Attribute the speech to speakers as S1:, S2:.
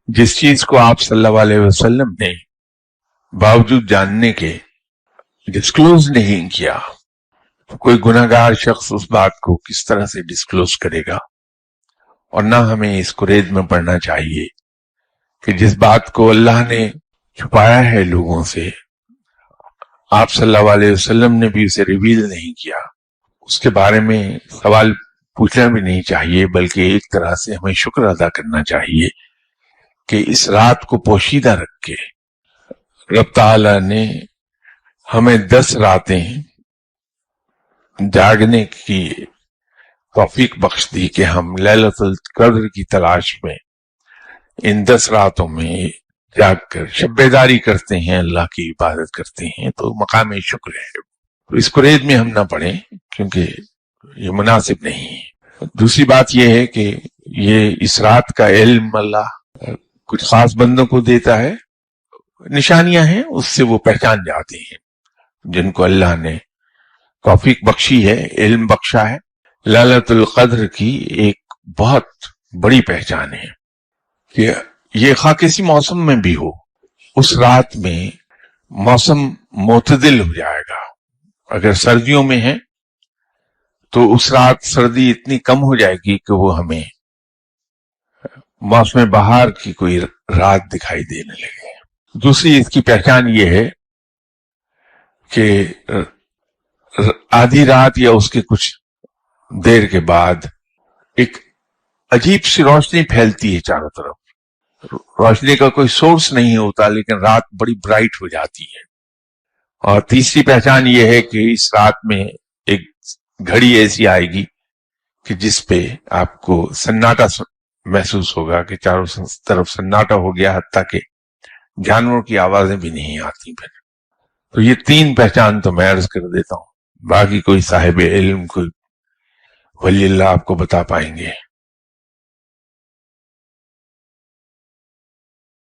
S1: जिस चीज को आप सल्लल्लाहु अलैहि वसल्लम ने बावजूद जानने के डिस्क्लोज नहीं किया, तो कोई गुनाहगार शख्स उस बात को किस तरह से डिस्क्लोज करेगा। और ना हमें इस कुरेद में पड़ना चाहिए कि जिस बात को अल्लाह ने छुपाया है लोगों से, आप सल्लल्लाहु अलैहि वसल्लम ने भी उसे रिवील नहीं किया, उसके बारे में सवाल पूछना भी नहीं चाहिए, बल्कि एक तरह से हमें शुक्र अदा करना चाहिए कि इस रात को पोशीदा रख के रब ताला ने हमें 10 रातें जागने की तौफीक बख्श दी कि हम लैलतुल कद्र की तलाश में इन 10 रातों में जागकर शब-ए-दारी करते हैं, अल्लाह की इबादत करते हैं, तो मकाम शुक्र है। तो इस कुरेद में हम ना पड़े, क्योंकि ये मुनासिब नहीं है। दूसरी बात यह है कि ये इस रात का इल्म अल्लाह कुछ खास बंदों को देता है, निशानियां हैं, उससे वो पहचान जाते हैं जिनको अल्लाह ने तौफीक बख्शी है, इल्म बख्शा है। लैलतुल कद्र की एक बहुत बड़ी पहचान है कि ये खा किसी मौसम में भी हो, उस रात में मौसम मोतदिल हो जाएगा। अगर सर्दियों में है तो उस रात सर्दी इतनी कम हो जाएगी कि वो हमें मौसम बहार की कोई रात दिखाई देने लगे। दूसरी इसकी पहचान ये है कि आधी रात या उसके कुछ देर के बाद एक अजीब सी रोशनी फैलती है चारों तरफ। रोशनी का कोई सोर्स नहीं होता, लेकिन रात बड़ी ब्राइट हो जाती है। और तीसरी पहचान ये है कि इस रात में एक घड़ी ऐसी आएगी कि जिस पे आपको सन्नाटा महसूस होगा कि चारों तरफ सन्नाटा हो गया, हत्ता कि जानवरों की आवाजें भी नहीं आती फिर। तो ये 3 पहचान तो मैं अर्ज कर देता हूं, बाकी कोई साहिब इल्म, कोई वली अल्लाह आपको बता पाएंगे।